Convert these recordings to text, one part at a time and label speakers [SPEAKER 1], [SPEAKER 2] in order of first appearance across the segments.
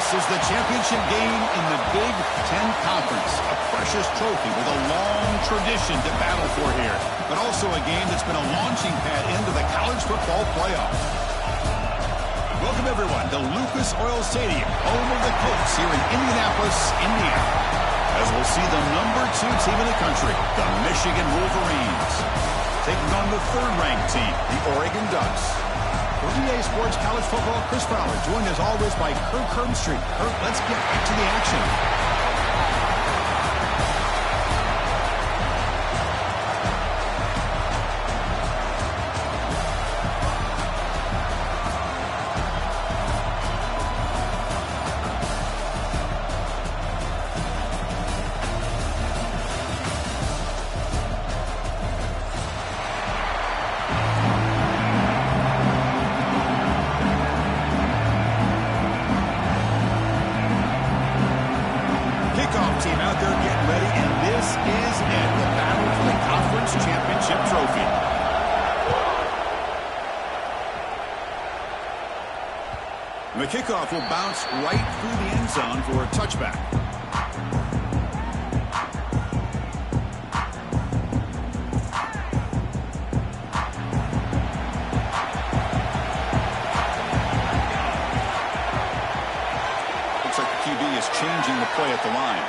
[SPEAKER 1] This is the championship game in the Big Ten Conference. A precious trophy with a long tradition to battle for here. But also a game that's been a launching pad into the college football playoff. Welcome, everyone, to Lucas Oil Stadium, home of the Colts here in Indianapolis, Indiana. As we'll see the number 2 team in the country, the Michigan Wolverines, taking on the 3rd-ranked team, the Oregon Ducks. For EA Sports College Football, Chris Fowler, joined as always by Kirk Herbstreit. Kirk, let's get back to the action. Team out there getting ready, and this is it, the battle for the conference championship trophy. The kickoff will bounce right through the end zone for a touchback. Looks like the QB is changing the play at the line.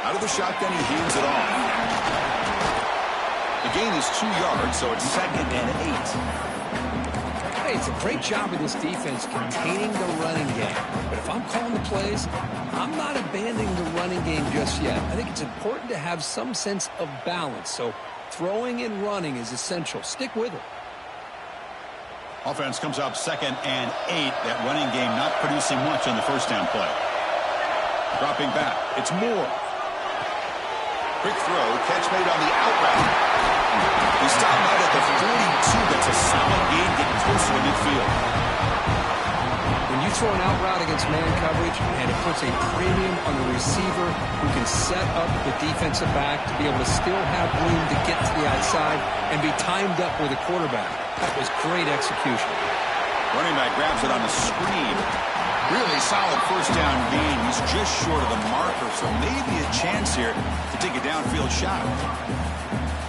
[SPEAKER 1] Out of the shotgun, he hands it off. The gain is 2 yards, so it's 2nd and 8.
[SPEAKER 2] Hey, it's a great job of this defense containing the running game. But if I'm calling the plays, I'm not abandoning the running game just yet. I think it's important to have some sense of balance. So throwing and running is essential. Stick with it.
[SPEAKER 1] Offense comes up 2nd and 8. That running game not producing much on the first down play. Dropping back. It's Moore. Quick throw, catch made on the out route. He stopped out at the 42. That's a solid gain getting closer to midfield.
[SPEAKER 2] When you throw an out route against man coverage, and it puts a premium on the receiver who can set up the defensive back to be able to still have room to get to the outside and be timed up with a quarterback. That was great execution.
[SPEAKER 1] Running back grabs it on the screen. Really solid first down gain. He's just short of the marker, so maybe a chance here to take a downfield shot.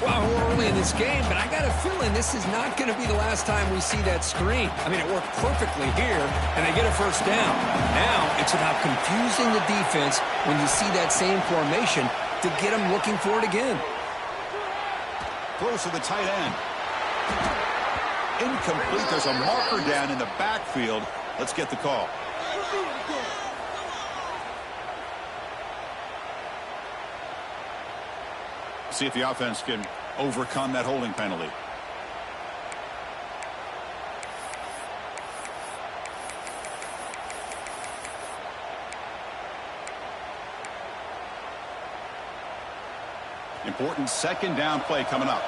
[SPEAKER 2] Well, we're early in this game, but I got a feeling this is not going to be the last time we see that screen. I mean, it worked perfectly here, and they get a first down. Now it's about confusing the defense when you see that same formation to get them looking for it again.
[SPEAKER 1] Throws to the tight end. Incomplete. There's a marker down in the backfield. Let's get the call. See if the offense can overcome that holding penalty. Important 2nd down play coming up.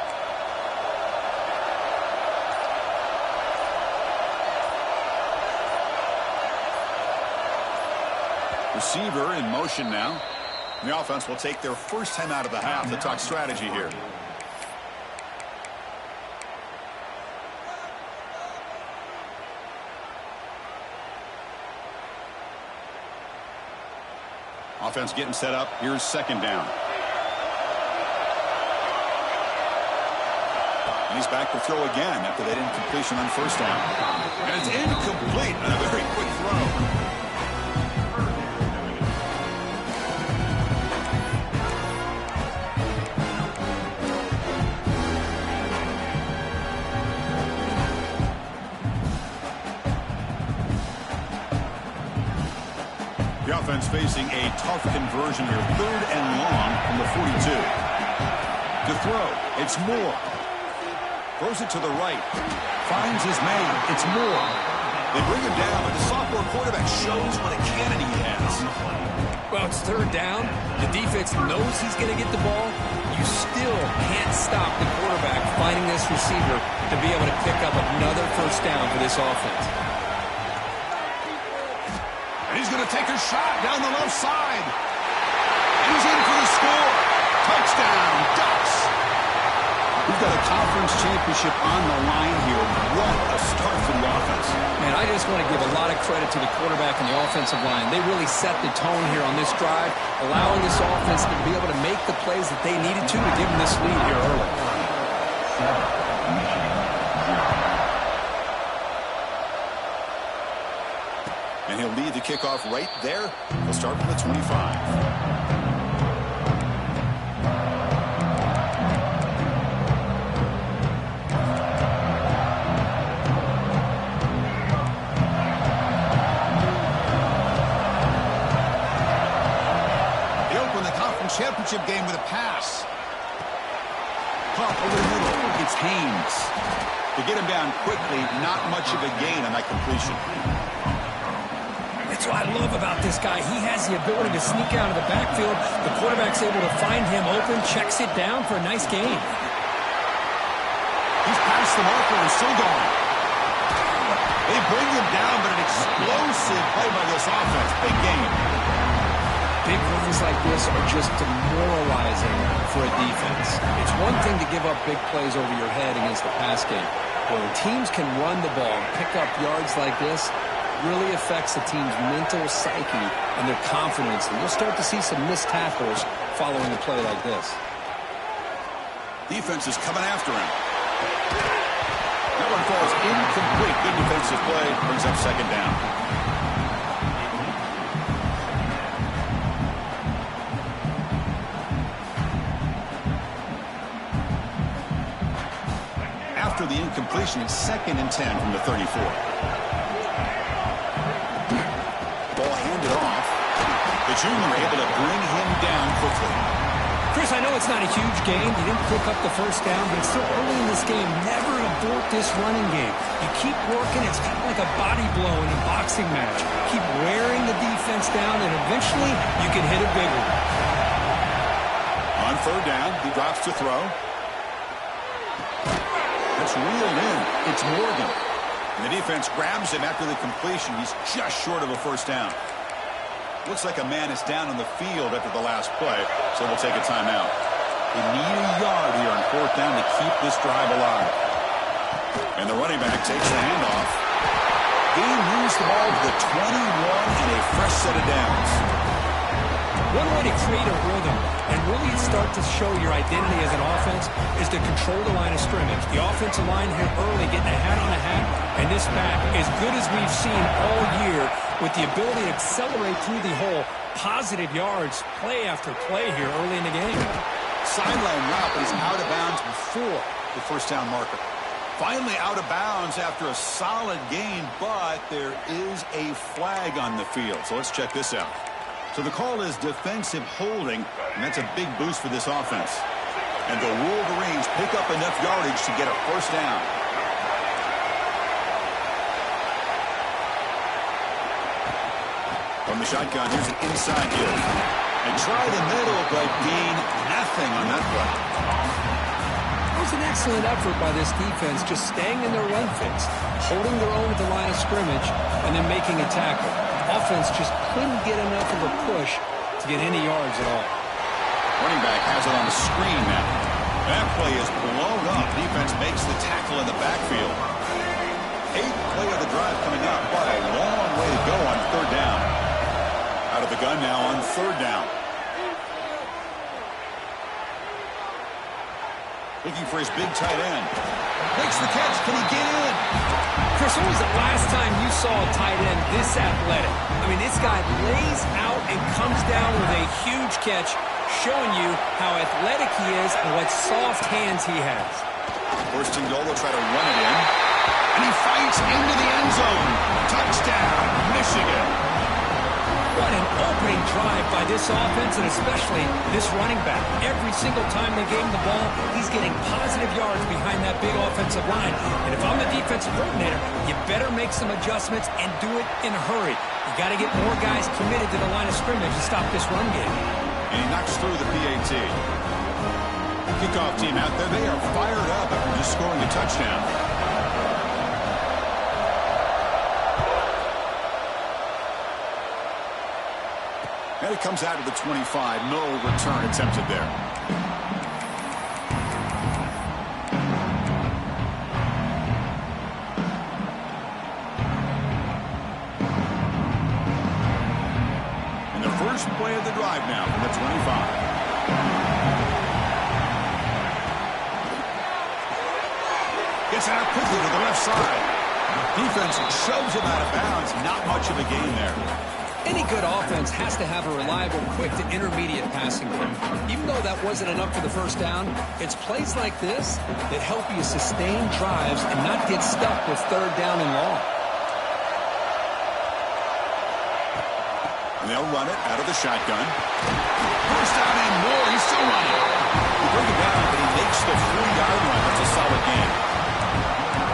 [SPEAKER 1] Receiver in motion now. The offense will take their first time out of the half to talk strategy here. Offense getting set up. Here's 2nd down. And he's back to throw again after that incompletion on 1st down. And it's incomplete on a very quick throw. The offense facing a tough conversion here. 3rd and long from the 42. To throw, it's Moore. Throws it to the right. Finds his man. It's Moore. They bring him down, but the sophomore quarterback shows what a cannon he has.
[SPEAKER 2] Well, it's 3rd down. The defense knows he's going to get the ball. You still can't stop the quarterback finding this receiver to be able to pick up another first down for this offense.
[SPEAKER 1] And he's going to take a shot down the left side. And he's in for the score. Touchdown, Ducks. got a conference championship on the line here. What a start for the offense.
[SPEAKER 2] Man, I just want to give a lot of credit to the quarterback and the offensive line. They really set the tone here on this drive, allowing this offense to be able to make the plays that they needed to give them this lead here early.
[SPEAKER 1] And he'll lead the kickoff right there. He'll start from the 25. Championship game with a pass. Pump over the middle. It's Haynes. To get him down quickly, not much of a gain on that completion.
[SPEAKER 2] That's what I love about this guy. He has the ability to sneak out of the backfield. The quarterback's able to find him open, checks it down for a nice gain.
[SPEAKER 1] He's past the marker and still going. They bring him down, but an explosive play by this offense. Big game.
[SPEAKER 2] Big runs like this are just demoralizing for a defense. It's one thing to give up big plays over your head against the pass game. But when teams can run the ball and pick up yards like this, really affects the team's mental psyche and their confidence. And you'll start to see some missed tackles following a play like this.
[SPEAKER 1] Defense is coming after him. That one falls incomplete. Good defensive play. Brings up second down. After the incompletion, it's 2nd and 10 from the 34. Ball handed off. The junior able to bring him down quickly.
[SPEAKER 2] Chris, I know it's not a huge game. You didn't pick up the first down, but it's still early in this game. Never abort this running game. You keep working. It's kind of like a body blow in a boxing match. Keep wearing the defense down, and eventually you can hit a big one.
[SPEAKER 1] On 3rd down, he drops to throw. It's reeled in. It's Morgan. And the defense grabs him after the completion. He's just short of a first down. Looks like a man is down on the field after the last play, so we'll take a timeout. They need a yard here on 4th down to keep this drive alive. And the running back takes the handoff. He moves the ball to the 21 and a fresh set of downs.
[SPEAKER 2] One way to create a rhythm and really start to show your identity as an offense is to control the line of scrimmage. The offensive line here early getting a hat on a hat, and this back, as good as we've seen all year, with the ability to accelerate through the hole, positive yards, play after play here early in the game.
[SPEAKER 1] Sideline route, but he's out of bounds before the first down marker. Finally out of bounds after a solid gain, but there is a flag on the field. So let's check this out. So the call is defensive holding, and that's a big boost for this offense. And the Wolverines pick up enough yardage to get a first down. From the shotgun, here's an inside give. And try the middle, but gain nothing on that play.
[SPEAKER 2] It was an excellent effort by this defense, just staying in their run fix, holding their own at the line of scrimmage, and then making a tackle. Offense just couldn't get enough of a push to get any yards at all.
[SPEAKER 1] Running back has it on the screen now. That play is blown up. Defense makes the tackle in the backfield. 8th play of the drive coming up, but a long way to go on 3rd down. Out of the gun now on 3rd down. Looking for his big tight end. Makes the catch. Can he get in?
[SPEAKER 2] Chris, when was the last time you saw a tight end this athletic? I mean, this guy lays out and comes down with a huge catch, showing you how athletic he is and what soft hands he has.
[SPEAKER 1] 1st and goal, they'll try to run it in. And he fights into the end zone. Touchdown, Michigan.
[SPEAKER 2] What an opening drive by this offense, and especially this running back. Every single time they gave him the ball, he's getting positive yards behind that big offensive line. And if I'm the defensive coordinator, you better make some adjustments and do it in a hurry. You got to get more guys committed to the line of scrimmage to stop this run game.
[SPEAKER 1] And he knocks through the PAT. Kickoff team out there, they are fired up after just scoring a touchdown. And it comes out to the 25. No return attempted there. first play of the drive now from the 25. Gets it out quickly to the left side. Defense shoves him out of bounds. Not much of a gain there.
[SPEAKER 2] Any good offense has to have a reliable, quick to intermediate passing game. Even though that wasn't enough for the first down, it's plays like this that help you sustain drives and not get stuck with third down and long.
[SPEAKER 1] And they'll run it out of the shotgun. First down and more. He's still running. He bring it down, but he makes the 40-yard line. That's a solid game.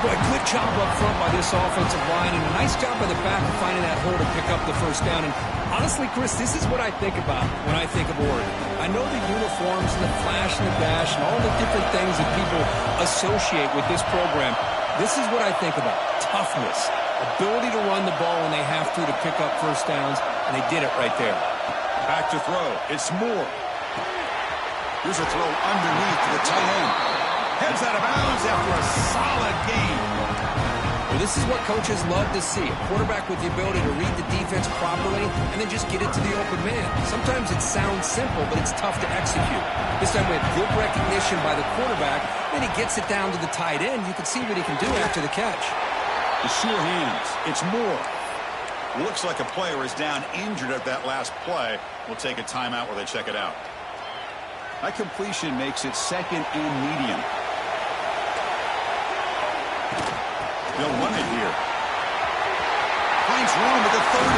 [SPEAKER 2] Boy, good job up front by this offensive line, and a nice job by the back of finding that hole to pick up the first down. And honestly, Chris, this is what I think about when I think of Oregon. I know the uniforms and the flash and the dash and all the different things that people associate with this program. This is what I think about. Toughness, ability to run the ball when they have to pick up first downs, and they did it right there.
[SPEAKER 1] Back to throw. It's Moore. Here's a throw underneath to the tight end. Heads out of bounds after a solid game.
[SPEAKER 2] Well, this is what coaches love to see. A quarterback with the ability to read the defense properly and then just get it to the open man. Sometimes it sounds simple, but it's tough to execute. This time we have good recognition by the quarterback. Then he gets it down to the tight end. You can see what he can do after the catch.
[SPEAKER 1] The sure hands. It's Moore. Looks like a player is down injured at that last play. We'll take a timeout while they check it out. That completion makes it second and medium. They'll run it here. Finds room at the 30.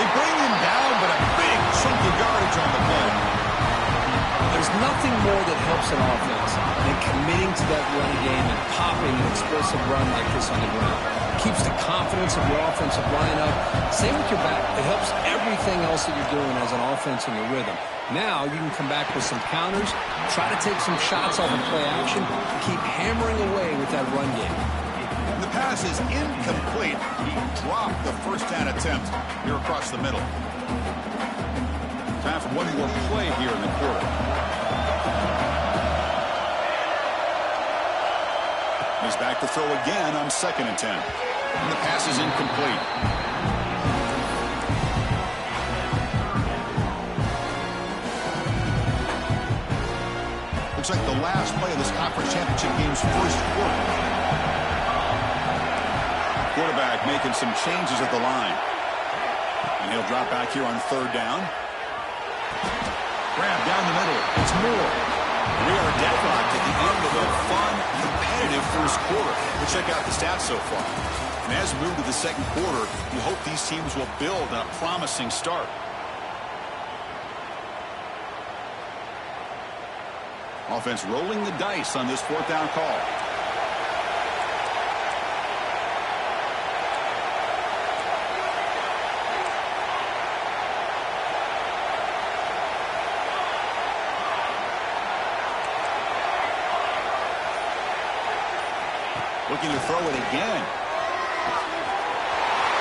[SPEAKER 1] They bring him down, but a big chunk of yardage on the play.
[SPEAKER 2] There's nothing more that helps an offense than committing to that run game and popping an explosive run like this on the ground. It keeps the confidence of your offensive line up. Same with your back. It helps everything else that you're doing as an offense in your rhythm. Now you can come back with some counters, try to take some shots off of play action, and keep hammering away with that run game.
[SPEAKER 1] The pass is incomplete. He dropped the first down attempt here across the middle. Time for one more play here in the quarter. He's back to throw again on 2nd and 10. And the pass is incomplete. Looks like the last play of this conference championship game's first quarter. Quarterback making some changes at the line. And he'll drop back here on 3rd down. Grab down the middle. It's Moore. We are deadlocked at the end of a fun, competitive first quarter. We'll check out the stats so far. And as we move to the second quarter, we hope these teams will build on a promising start. Offense rolling the dice on this 4th down call. Looking to throw it again.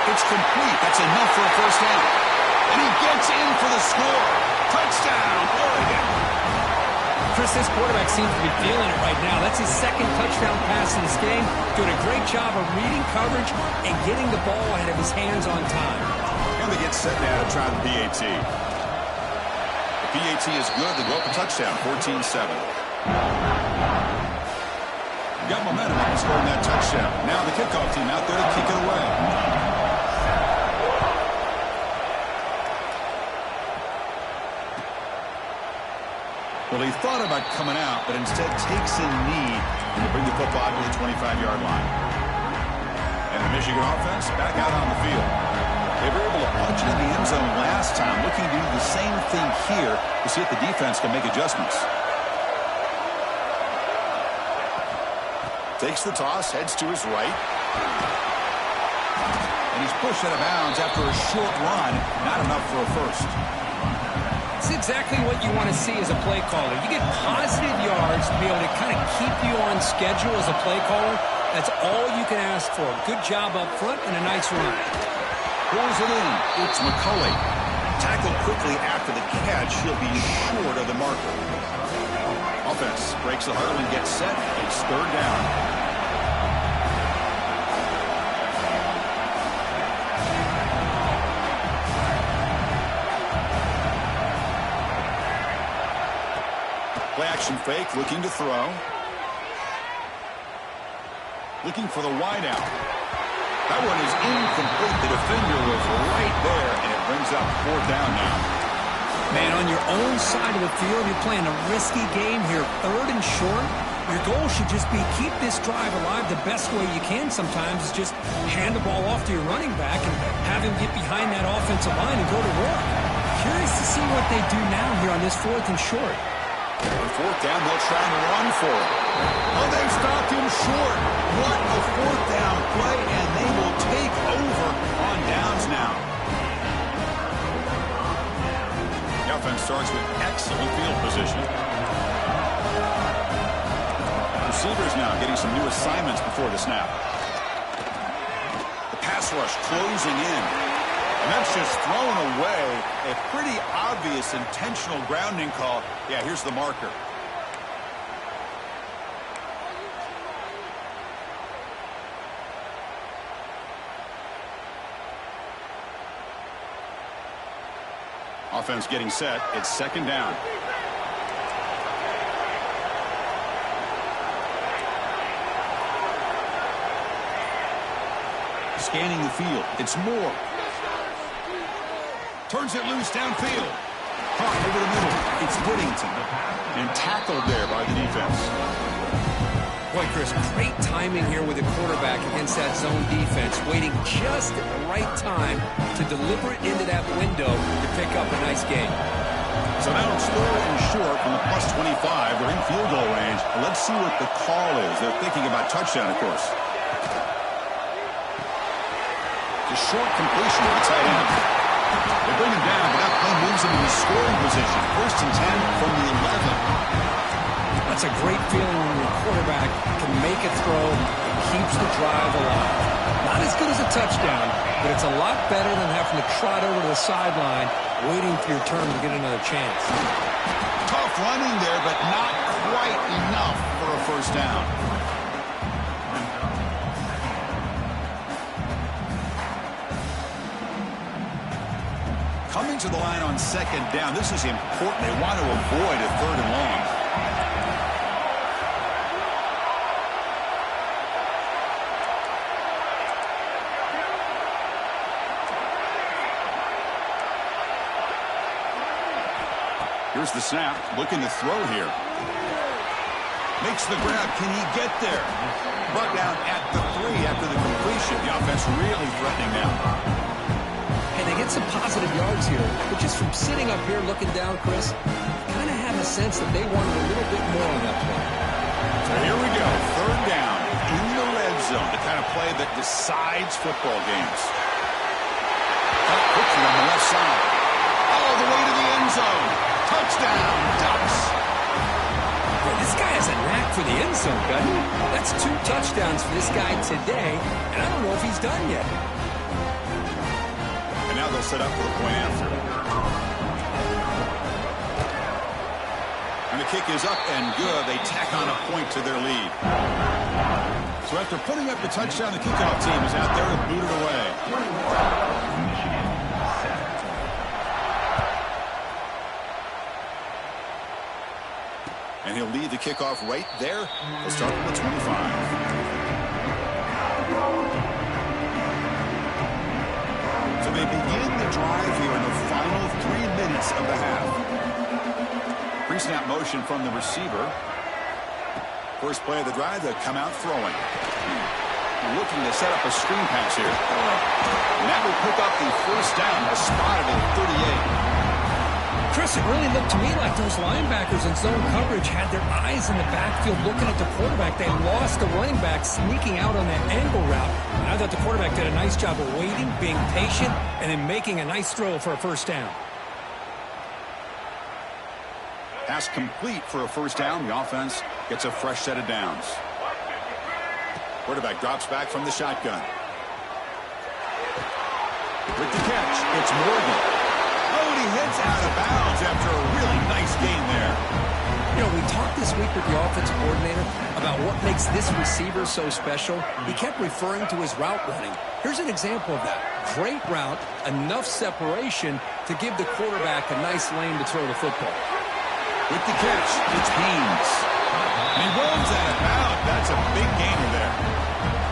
[SPEAKER 1] It's complete. That's enough for a first down. And he gets in for the score. Touchdown, Oregon.
[SPEAKER 2] Chris, this quarterback seems to be feeling it right now. That's his 2nd touchdown pass in this game. Doing a great job of reading coverage and getting the ball ahead of his hands on time.
[SPEAKER 1] And they get set now to try the PAT. The PAT is good. They go up a touchdown, 14-7. Got momentum after scoring that touchdown. Now the kickoff team out there to kick it away. Well, he thought about coming out, but instead takes a knee and bring the football to the 25-yard line. And the Michigan offense back out on the field. They were able to punch it in the end zone last time, looking to do the same thing here to see if the defense can make adjustments. Takes the toss, heads to his right. And he's pushed out of bounds after a short run. Not enough for a first.
[SPEAKER 2] It's exactly what you want to see as a play caller. You get positive yards to be able to kind of keep you on schedule as a play caller. That's all you can ask for. Good job up front and a nice run.
[SPEAKER 1] Pulls it in. It's McCulley. Tackled quickly after the catch. He'll be short of the marker. Offense breaks the huddle and gets set. It's 3rd down. Play action fake, looking to throw. Looking for the wide out. That one is incomplete. The defender was right there, and it brings up 4th down now.
[SPEAKER 2] Man, on your own side of the field, you're playing a risky game here. 3rd and short. Your goal should just be keep this drive alive the best way you can sometimes is just hand the ball off to your running back and have him get behind that offensive line and go to work. Curious to see what they do now here on this 4th and short.
[SPEAKER 1] On 4th down, they'll try and run for it. Oh, they stopped him short. What a 4th down play, and they will take over on downs now. The offense starts with excellent field position. Receivers now getting some new assignments before the snap. The pass rush closing in. And that's just thrown away. A pretty obvious intentional grounding call. Yeah, here's the marker. Offense getting set. It's 2nd down. Scanning the field. It's Moore. Turns it loose downfield. Caught over the middle. It's Whittington. And tackled there by the defense.
[SPEAKER 2] Boy, Chris, great timing here with the quarterback against that zone defense. Waiting just at the right time to deliver it into that window to pick up a nice gain.
[SPEAKER 1] So now it's 3rd and short from the plus 25. They're in field goal range. Let's see what the call is. They're thinking about touchdown, of course. A short completion to the tight end. They bring him down, but that play moves him into scoring position. 1st and 10 from the 11.
[SPEAKER 2] That's a great feeling when your quarterback can make a throw and keeps the drive alive. Not as good as a touchdown, but it's a lot better than having to trot over to the sideline, waiting for your turn to get another chance.
[SPEAKER 1] Tough running there, but not quite enough for a 1st down. Coming to the line on 2nd down. This is important. They want to avoid a 3rd and long. Here's the snap. Looking to throw here. Makes the grab. Can he get there? Brought down at the 3 after the completion. The offense really threatening now.
[SPEAKER 2] And they get some positive yards here, but just from sitting up here looking down, Chris, kind of have a sense that they wanted a little bit more on that play.
[SPEAKER 1] So here we go, 3rd down in the red zone, the kind of play that decides football games. Cut quickly on the left side, all the way to the end zone. Touchdown, Ducks.
[SPEAKER 2] Boy, this guy has a knack for the end zone, doesn't he? That's 2 touchdowns for this guy today, and I don't know if he's done yet.
[SPEAKER 1] And now they'll set up for the point after. And the kick is up and good. They tack on a point to their lead. So after putting up the touchdown, the kickoff team is out there to boot it away. And he'll lead the kickoff right there. He'll start from the 25. So they begin the drive here in the final 3 minutes of the half. Pre-snap motion from the receiver. First play of the drive, they'll come out throwing. Looking to set up a screen pass here. And that will pick up the 1st down, spotted at 38.
[SPEAKER 2] Chris, it really looked to me like those linebackers in zone coverage had their eyes in the backfield looking at the quarterback. They lost the running back sneaking out on that angle route. And I thought the quarterback did a nice job of waiting, being patient, and then making a nice throw for a 1st down.
[SPEAKER 1] Pass complete for a 1st down. The offense gets a fresh set of downs. Quarterback drops back from the shotgun. With the catch, it's Morgan. Oh, and he heads out of bounds after a really nice gain there.
[SPEAKER 2] You know, we talked this week with the offensive coordinator about what makes this receiver so special. He kept referring to his route running. Here's an example of that. Great route, enough separation to give the quarterback a nice lane to throw the football.
[SPEAKER 1] With the catch, it's Haynes. And he rolls that about. That's a big gainer there.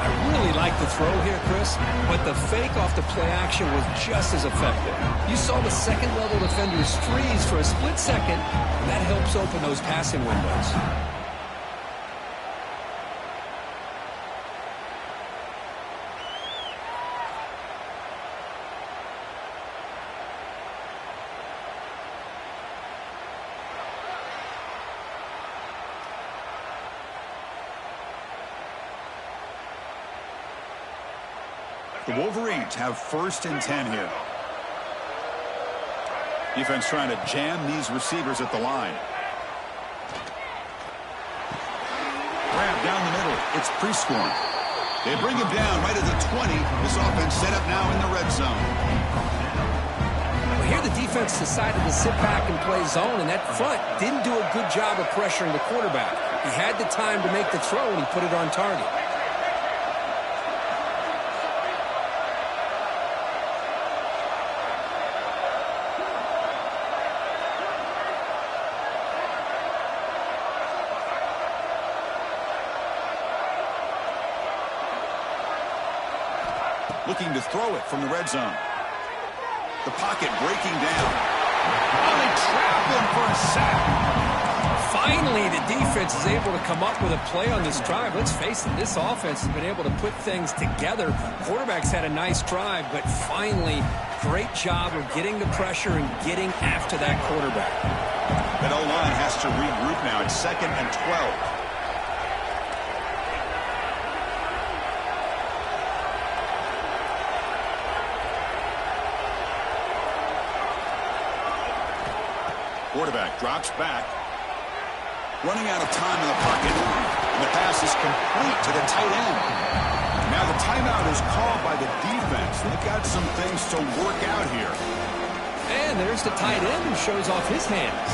[SPEAKER 2] I really like the throw here, Chris, but the fake off the play action was just as effective. You saw the second-level defenders freeze for a split second, and that helps open those passing windows.
[SPEAKER 1] The Wolverines have 1st and 10 here. Defense trying to jam these receivers at the line. Grab down the middle. It's Prescorn. They bring him down right at the 20. This offense set up now in the red zone.
[SPEAKER 2] Well, here the defense decided to sit back and play zone, and that front didn't do a good job of pressuring the quarterback. He had the time to make the throw, and he put it on target.
[SPEAKER 1] Looking to throw it from the red zone. The pocket breaking down. Oh, they trap him for a sack.
[SPEAKER 2] Finally, the defense is able to come up with a play on this drive. Let's face it, this offense has been able to put things together. Quarterback's had a nice drive, but finally, great job of getting the pressure and getting after that quarterback.
[SPEAKER 1] That O-line has to regroup now. It's 2nd and 12. Quarterback drops back. Running out of time in the pocket. And the pass is complete to the tight end. Now the timeout is called by the defense. They've got some things to work out here.
[SPEAKER 2] And there's the tight end who shows off his hands.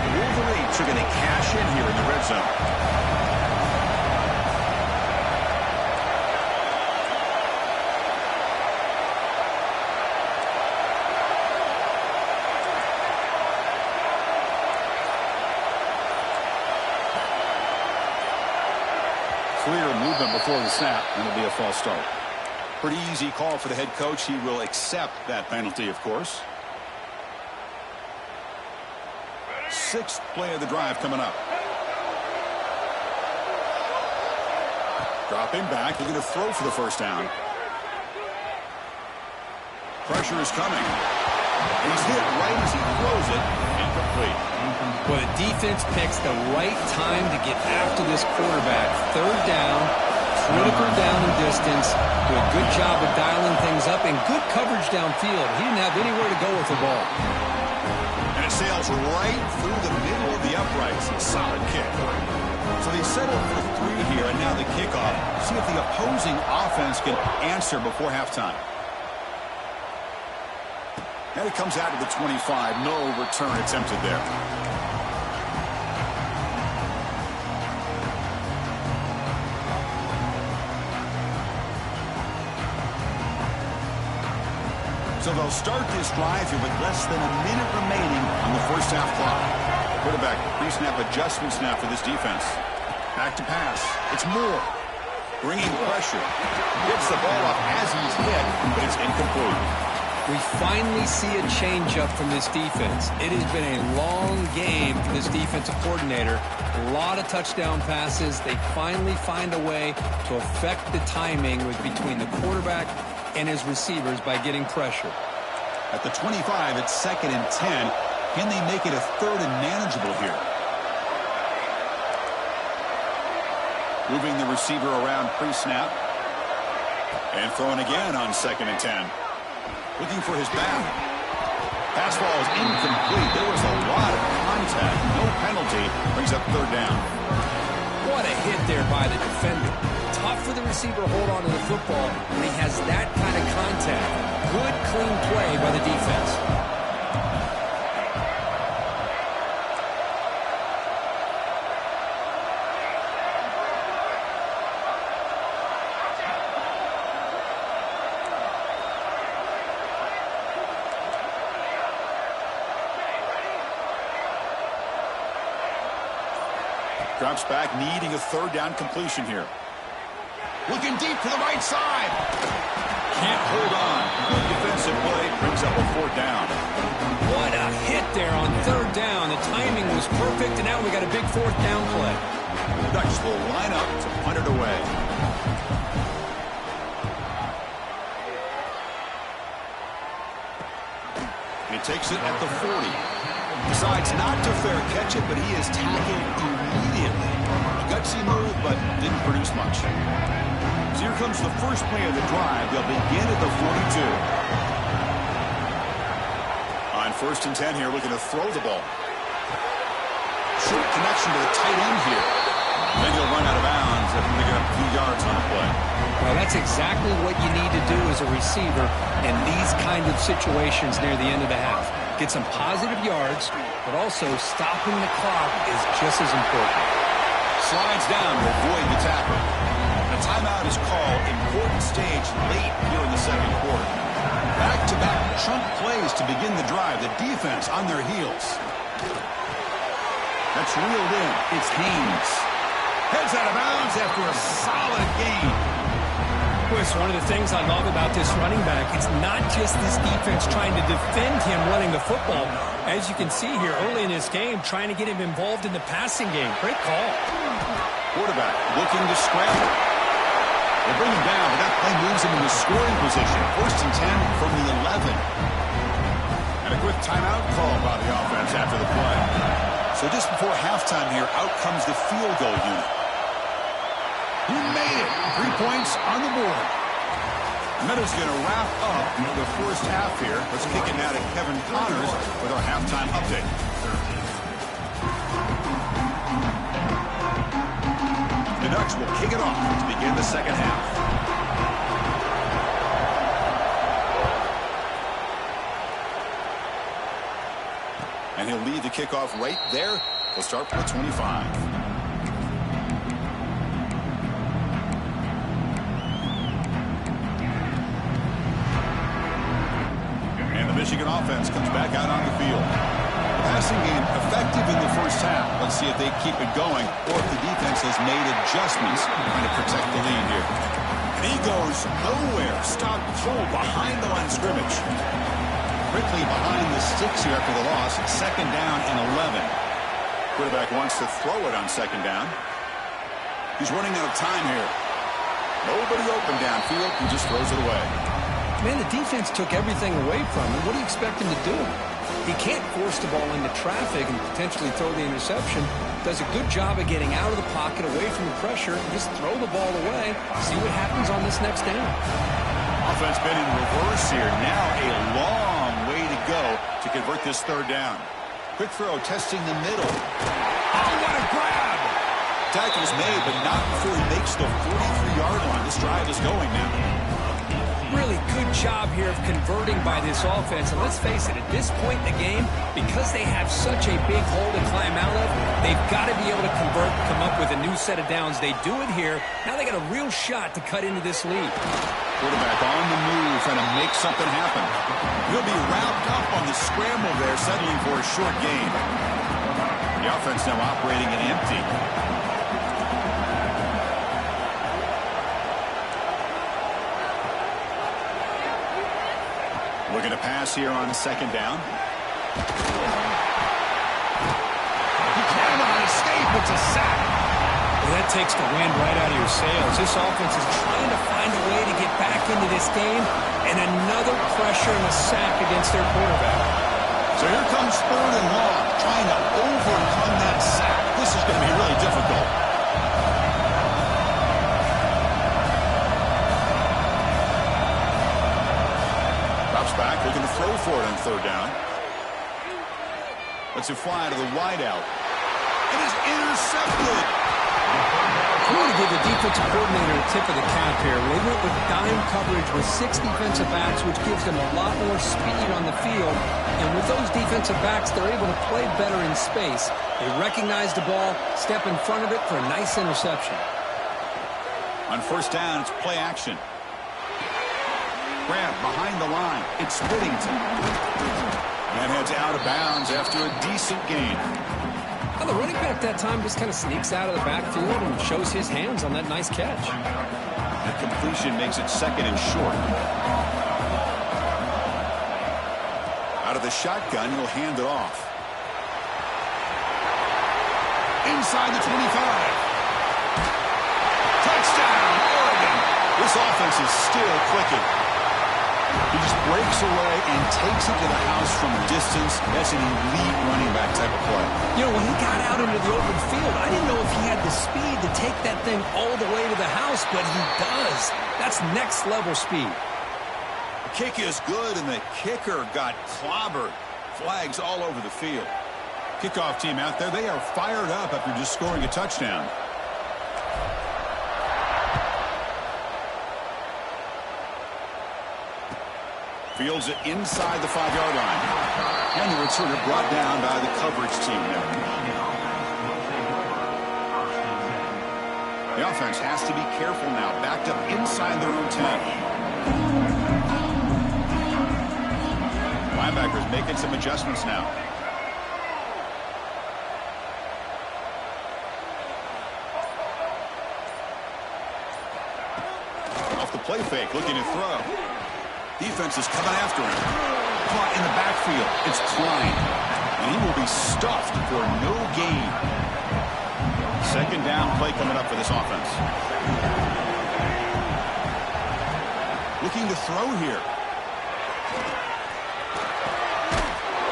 [SPEAKER 1] The Wolverines are going to cash in here in the red zone. Clear movement before the snap, and it'll be a false start. Pretty easy call for the head coach. He will accept that penalty, of course. 6th play of the drive coming up. Dropping back, looking to throw for the first down. Pressure is coming. And he's hit right as he throws it. Incomplete.
[SPEAKER 2] Well, the defense picks the right time to get after this quarterback. 3rd down, critical down and distance. Do a good job of dialing things up and good coverage downfield. He didn't have anywhere to go with the ball.
[SPEAKER 1] And it sails right through the middle of the uprights. A solid kick. So they settle for 3 here, and now the kickoff. See if the opposing offense can answer before halftime. And it comes out to the 25. No return attempted there. So they'll start this drive here with less than a minute remaining on the first half clock. Quarterback pre-snap adjustment snap for this defense. Back to pass. It's Moore. Bringing pressure. Gets the ball up as he's hit, but it's incomplete.
[SPEAKER 2] We finally see a changeup from this defense. It has been a long game for this defensive coordinator. A lot of touchdown passes. They finally find a way to affect the timing between the quarterback and his receivers by getting pressure.
[SPEAKER 1] At the 25, it's 2nd and 10. Can they make it a 3rd and manageable here? Moving the receiver around pre-snap. And throwing again on 2nd and 10. Looking for his back. Pass ball is incomplete. There was a lot of contact. No penalty. Brings up 3rd down.
[SPEAKER 2] What a hit there by the defender. Tough for the receiver to hold on to the football when he has that kind of contact. Good, clean play by the defense.
[SPEAKER 1] Drops back, needing a third down completion here. Looking deep to the right side. Can't hold on. Good defensive play. Brings up a fourth down.
[SPEAKER 2] What a hit there on third down. The timing was perfect, and now we got a big fourth down play.
[SPEAKER 1] Ducks will line up to punt it away. He takes it at the 40. Decides not to fair catch it, but he is tackled immediately. A gutsy move, but didn't produce much. So here comes the first play of the drive. They'll begin at the 42. On 1st and 10 here, looking to throw the ball. Short connection to the tight end here. Then he'll run out of bounds after picking up a few yards on the play.
[SPEAKER 2] Well, that's exactly what you need to do as a receiver in these kind of situations near the end of the half. Get some positive yards, but also stopping the clock is just as important.
[SPEAKER 1] Slides down to avoid the tackle. A timeout is called. Important stage late here in the second quarter. Back-to-back chunk plays to begin the drive. The defense on their heels. That's reeled in. It's Haynes. Heads out of bounds after a solid gain.
[SPEAKER 2] Chris, one of the things I love about this running back, it's not just this defense trying to defend him running the football. As you can see here early in this game, trying to get him involved in the passing game. Great call.
[SPEAKER 1] Quarterback looking to scramble. They bring him down, but that play moves him in the scoring position. 1st and 10 from the 11. And a quick timeout call by the offense after the play. So just before halftime here, out comes the field goal unit. He made it. 3 points on the board. Meadows going to wrap up the first half here. Let's kick it now to Kevin Connors with our halftime update. The Ducks will kick it off to begin the second half. And he'll lead the kickoff right there. He'll start for the 25. Michigan offense comes back out on the field. Passing game effective in the first half. Let's see if they keep it going or if the defense has made adjustments trying to protect the lead here. And he goes nowhere. Stopped cold behind the line of scrimmage. Quickly behind the sticks here after the loss. 2nd down and 11. Quarterback wants to throw it on 2nd down. He's running out of time here. Nobody open downfield. He just throws it away.
[SPEAKER 2] Man, the defense took everything away from him. What do you expect him to do? He can't force the ball into traffic and potentially throw the interception. Does a good job of getting out of the pocket, away from the pressure, and just throw the ball away. See what happens on this next down.
[SPEAKER 1] Offense been in reverse here. Now a long way to go to convert this 3rd down. Quick throw, testing the middle. Oh, what a grab! Tackle's made, but not before he makes the 43-yard line. This drive is going now.
[SPEAKER 2] Really good job here of converting by this offense. And let's face it, at this point in the game, because they have such a big hole to climb out of, they've got to be able to convert, come up with a new set of downs. They do it here. Now they got a real shot to cut into this lead.
[SPEAKER 1] Quarterback on the move, trying to make something happen. He'll be wrapped up on the scramble there, settling for a short gain. The offense now operating an empty. Looking to pass here on 2nd down. He cannot escape. It's a sack.
[SPEAKER 2] Well, that takes the wind right out of your sails. This offense is trying to find a way to get back into this game, and another pressure and a sack against their quarterback.
[SPEAKER 1] So here comes 3rd and long, trying to overcome that sack. This is going to be really difficult. Back, looking to throw for it on 3rd down. Lets it fly to the wideout. It is intercepted.
[SPEAKER 2] I'm going to give the defensive coordinator a tip of the cap here. They went with dime coverage with 6 defensive backs, which gives them a lot more speed on the field. And with those defensive backs, they're able to play better in space. They recognize the ball, step in front of it for a nice interception.
[SPEAKER 1] On 1st down, it's play action. Grab behind the line. It's Whittington. And heads out of bounds after a decent gain.
[SPEAKER 2] Well, the running back that time just kind of sneaks out of the backfield and shows his hands on that nice catch.
[SPEAKER 1] The completion makes it 2nd and short. Out of the shotgun, he'll hand it off. Inside the 25. Touchdown, Oregon. This offense is still clicking. He just breaks away and takes it to the house from distance. That's an elite running back type of play.
[SPEAKER 2] You know, when he got out into the open field, I didn't know if he had the speed to take that thing all the way to the house, but he does. That's next-level speed.
[SPEAKER 1] The kick is good, and the kicker got clobbered. Flags all over the field. Kickoff team out there, they are fired up after just scoring a touchdown. Fields it inside the 5-yard line. And the returner brought down by the coverage team there. The offense has to be careful now. Backed up inside their own 10. Linebackers making some adjustments now. Off the play fake, looking to throw. Defense is coming after him. Caught in the backfield. It's Klein. And he will be stuffed for no gain. 2nd down play coming up for this offense. Looking to throw here.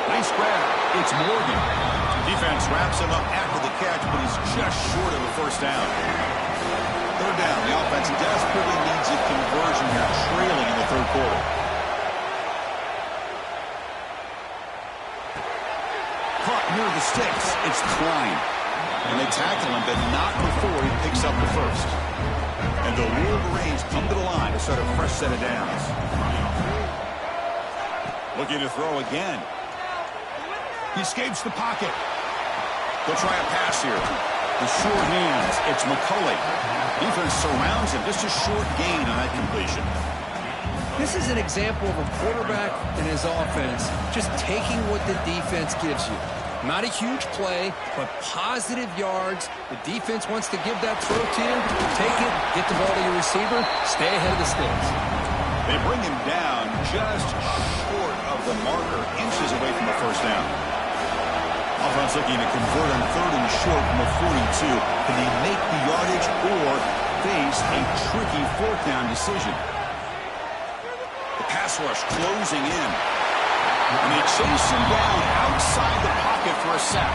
[SPEAKER 1] Nice grab. It's Morgan. Defense wraps him up after the catch, but he's just short of a 1st down. 3rd down. The offense desperately needs a conversion here, trailing in the 3rd quarter. Caught near the sticks. It's Klein. And they tackle him, but not before he picks up the 1st. And the Wolverines come to the line to start a fresh set of downs. Looking to throw again. He escapes the pocket. They'll try a pass here. The short hands. It's McCulley. Defense surrounds him. Just a short gain on that completion.
[SPEAKER 2] This is an example of a quarterback and his offense just taking what the defense gives you. Not a huge play, but positive yards. The defense wants to give that throw to you. Take it, get the ball to your receiver, stay ahead of the sticks.
[SPEAKER 1] They bring him down just short of the marker, inches away from the 1st down. Offense looking to convert on 3rd and short from the 42. Can they make the yardage or face a tricky 4th down decision? The pass rush closing in. And they chase him down outside the pocket for a sack.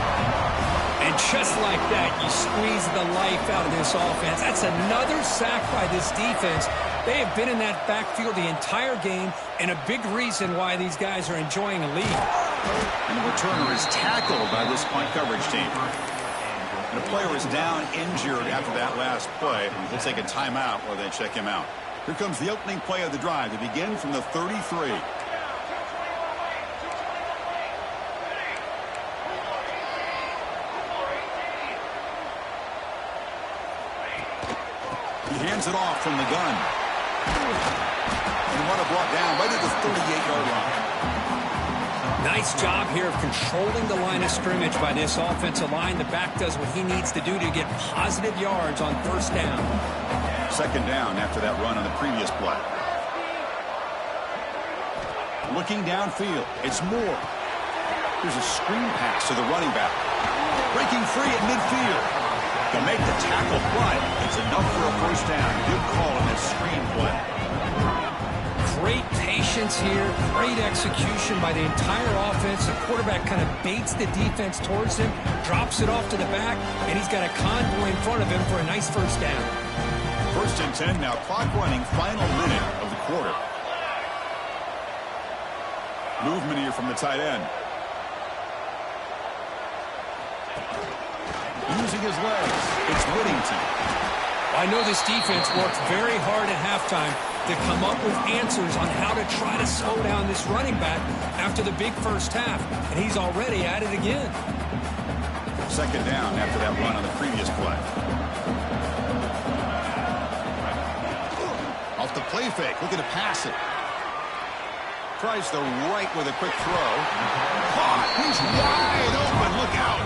[SPEAKER 2] And just like that, you squeeze the life out of this offense. That's another sack by this defense. They have been in that backfield the entire game, and a big reason why these guys are enjoying a lead.
[SPEAKER 1] And the returner is tackled by this punt coverage team. And a player is down injured after that last play. They'll take a timeout while they check him out. Here comes the opening play of the drive to begin from the 33. He hands it off from the gun. And the runner brought down right at the 38-yard line.
[SPEAKER 2] Nice job here of controlling the line of scrimmage by this offensive line. The back does what he needs to do to get positive yards on 1st down.
[SPEAKER 1] 2nd down after that run on the previous play. Looking downfield, it's Moore. Here's a screen pass to the running back. Breaking free at midfield. They'll make the tackle, but it's enough for a 1st down. Good call on that screen play.
[SPEAKER 2] Great patience here, great execution by the entire offense. The quarterback kind of baits the defense towards him, drops it off to the back, and he's got a convoy in front of him for a nice 1st down.
[SPEAKER 1] 1st and 10 now, clock running, final minute of the quarter. Movement here from the tight end. Using his legs, it's Whittington.
[SPEAKER 2] I know this defense worked very hard at halftime to come up with answers on how to try to slow down this running back after the big 1st half, and he's already at it again.
[SPEAKER 1] 2nd down after that run on the previous play. Off the play fake, looking to pass it. Tries the right with a quick throw. Caught, he's wide open, look out.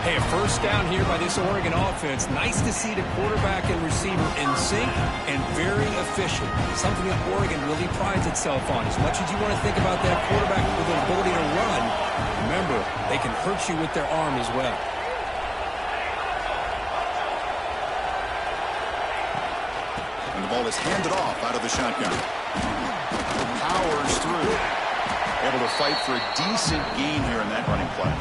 [SPEAKER 2] Hey, a first down here by this Oregon offense. Nice to see the quarterback and receiver in sync and very efficient. Something that Oregon really prides itself on. As much as you want to think about that quarterback with the ability to run, remember, they can hurt you with their arm as well.
[SPEAKER 1] And the ball is handed off out of the shotgun. Powers through. Able to fight for a decent gain here in that running play.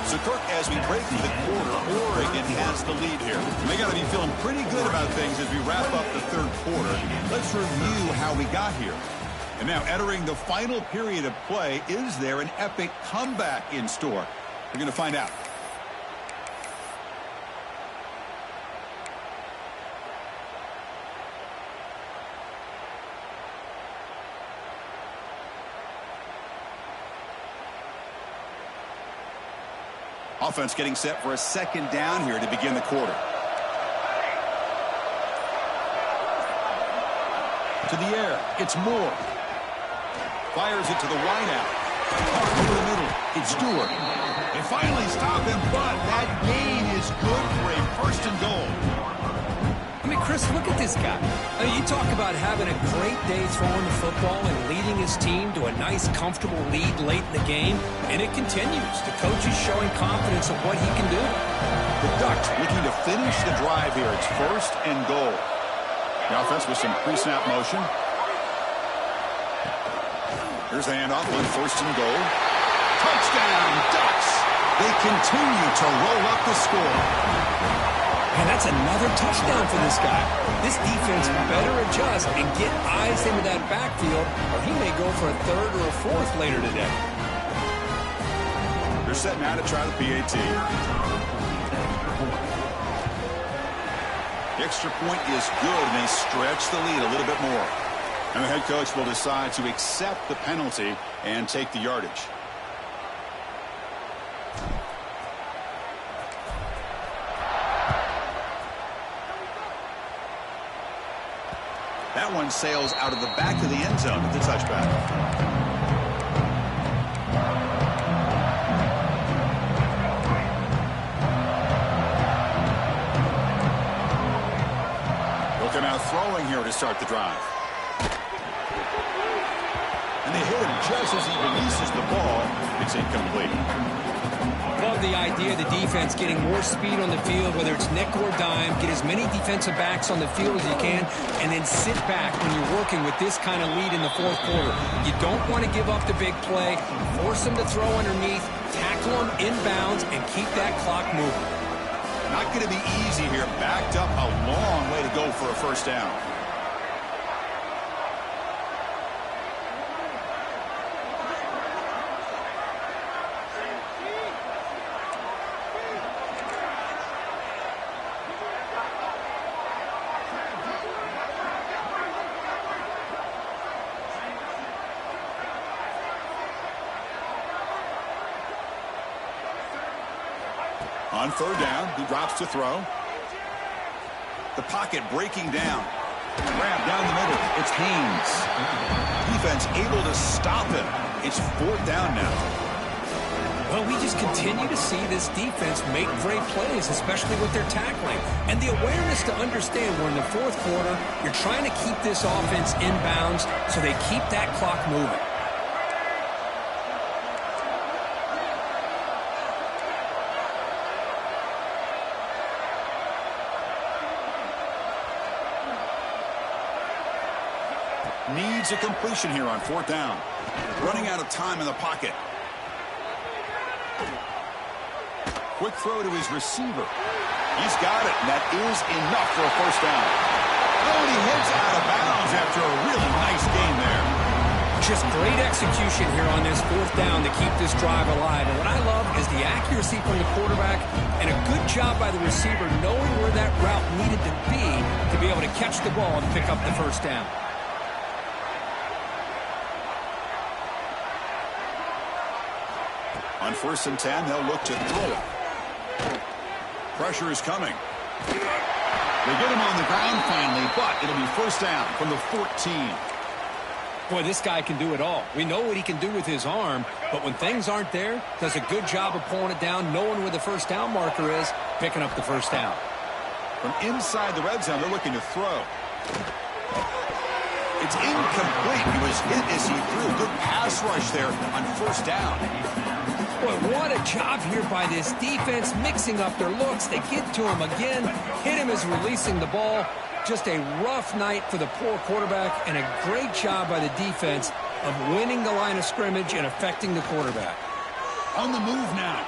[SPEAKER 1] So, Kirk, as we break through the quarter, Oregon has the lead here. They got to be feeling pretty good about things as we wrap up the third quarter. Let's review how we got here. And now, entering the final period of play, is there an epic comeback in store? We're going to find out. Offense getting set for a second down here to begin the quarter. To the air, it's Moore. Fires it to the wideout. Hard over the middle, it's Stewart. They finally stop him, but that gain is good for a first and goal.
[SPEAKER 2] I mean, Chris, look at this guy. I mean, you talk about having a great day throwing the football and leading his team to a nice, comfortable lead late in the game, and it continues. The coach is showing confidence of what he can do.
[SPEAKER 1] The Ducks looking to finish the drive here. It's first and goal. The offense with some pre-snap motion. Here's the handoff on first and goal. Touchdown, Ducks! They continue to roll up the score.
[SPEAKER 2] And that's another touchdown for this guy. This defense better adjust and get eyes into that backfield, or he may go for a third or a fourth later today.
[SPEAKER 1] They're setting out to try the PAT. The extra point is good, and they stretch the lead a little bit more. And the head coach will decide to accept the penalty and take the yardage. That one sails out of the back of the end zone with the touchback. Looking out throwing here to start the drive. And they hit him just as he releases the ball. It's incomplete.
[SPEAKER 2] Love the idea of the defense getting more speed on the field, whether it's nickel or dime. Get as many defensive backs on the field as you can, and then sit back when you're working with this kind of lead in the fourth quarter. You don't want to give up the big play. Force them to throw underneath, tackle them inbounds, and keep that clock moving.
[SPEAKER 1] Not going to be easy here. Backed up a long way to go for a first down. On third down, he drops to throw. The pocket breaking down. Grab down the middle. It's Haynes. Defense able to stop him. It's fourth down now.
[SPEAKER 2] Well, we just continue to see this defense make great plays, especially with their tackling. And the awareness to understand we're in the fourth quarter, you're trying to keep this offense inbounds so they keep that clock moving.
[SPEAKER 1] Needs a completion here on fourth down. Running out of time in the pocket. Quick throw to his receiver. He's got it, and that is enough for a first down. Oh, and he heads out of bounds after a really nice game there.
[SPEAKER 2] Just great execution here on this fourth down to keep this drive alive. And what I love is the accuracy from the quarterback and a good job by the receiver knowing where that route needed to be able to catch the ball and pick up the first down.
[SPEAKER 1] On first and 10, they'll look to throw it. Pressure is coming. They get him on the ground finally, but it'll be first down from the 14.
[SPEAKER 2] Boy, this guy can do it all. We know what he can do with his arm, but when things aren't there, does a good job of pulling it down, knowing where the first down marker is, picking up the first down.
[SPEAKER 1] From inside the red zone, they're looking to throw. It's incomplete. He was hit as he threw. Good pass rush there on first down.
[SPEAKER 2] Boy, what a job here by this defense, mixing up their looks. They get to him again, hit him as releasing the ball. Just a rough night for the poor quarterback, and a great job by the defense of winning the line of scrimmage and affecting the quarterback.
[SPEAKER 1] On the move now.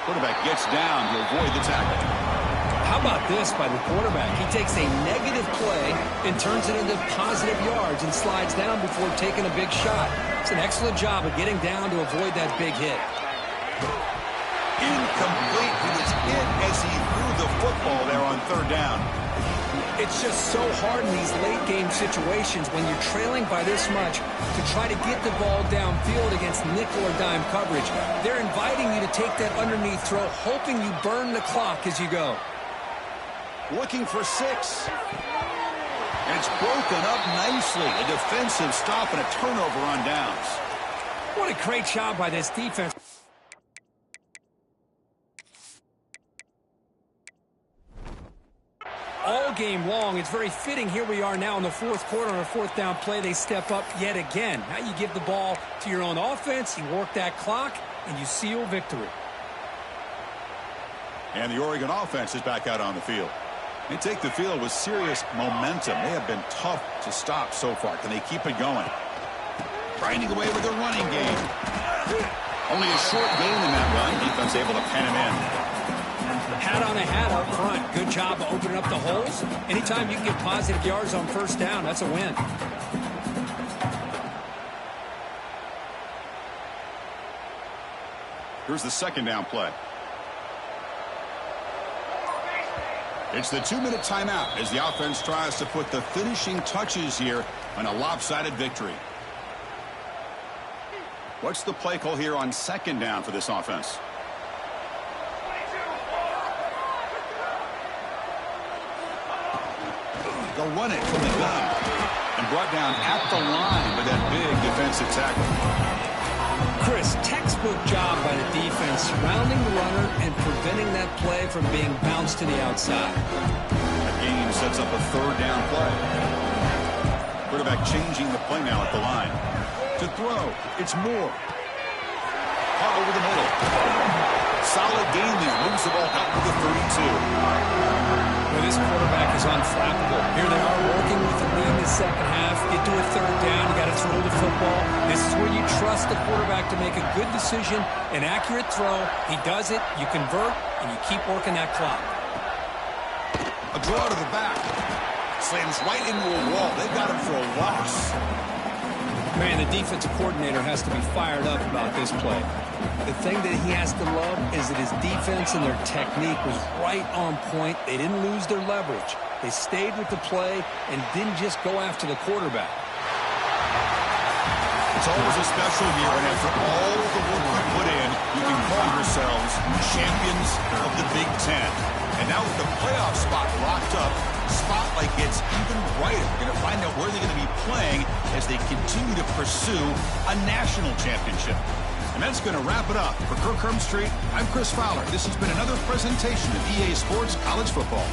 [SPEAKER 1] Quarterback gets down to avoid the tackle.
[SPEAKER 2] How about this by the quarterback? He takes a negative play and turns it into positive yards and slides down before taking a big shot. It's an excellent job of getting down to avoid that big hit.
[SPEAKER 1] Incomplete. He was hit as he threw the football there on third down.
[SPEAKER 2] It's just so hard in these late-game situations when you're trailing by this much to try to get the ball downfield against nickel or dime coverage. They're inviting you to take that underneath throw, hoping you burn the clock as you go.
[SPEAKER 1] Looking for 6. And it's broken up nicely. A defensive stop and a turnover on downs.
[SPEAKER 2] What a great job by this defense. All game long, it's very fitting. Here we are now in the fourth quarter on a fourth down play. They step up yet again. Now you give the ball to your own offense, you work that clock, and you seal victory.
[SPEAKER 1] And the Oregon offense is back out on the field. They take the field with serious momentum. They have been tough to stop so far. Can they keep it going? Grinding away with their running game. Only a short gain in that run. Defense able to pen him in.
[SPEAKER 2] Hat on a hat up front. Good job of opening up the holes. Anytime you can get positive yards on first down, that's a win.
[SPEAKER 1] Here's the second down play. It's the 2-minute timeout as the offense tries to put the finishing touches here on a lopsided victory. What's the play call here on second down for this offense? They'll run it from the gun and brought down at the line with that big defensive tackle.
[SPEAKER 2] Chris, textbook job by the defense surrounding the runner and preventing that play from being bounced to the outside.
[SPEAKER 1] The game sets up a third down play. Quarterback changing the play now at the line. To throw, it's Moore. Caught over the middle. Solid gain there. Moves the ball out to the 32.
[SPEAKER 2] Well, this quarterback is unflappable. Here they are working with the lead in the second half. Get to a third down. You got to throw the football. This is where you trust the quarterback to make a good decision, an accurate throw. He does it. You convert, and you keep working that clock.
[SPEAKER 1] A draw to the back. Slams right into a wall. They've got him for a loss.
[SPEAKER 2] Man, the defensive coordinator has to be fired up about this play. The thing that he has to love is that his defense and their technique was right on point. They didn't lose their leverage. They stayed with the play and didn't just go after the quarterback.
[SPEAKER 1] It's always a special year, and after all the work you put in, you can call yourselves champions of the Big Ten. And now with the playoff spot locked up, spotlight gets even brighter. We're going to find out where they're going to be playing as they continue to pursue a national championship. And that's going to wrap it up. For Kirk Street, I'm Chris Fowler. This has been another presentation of EA Sports College Football.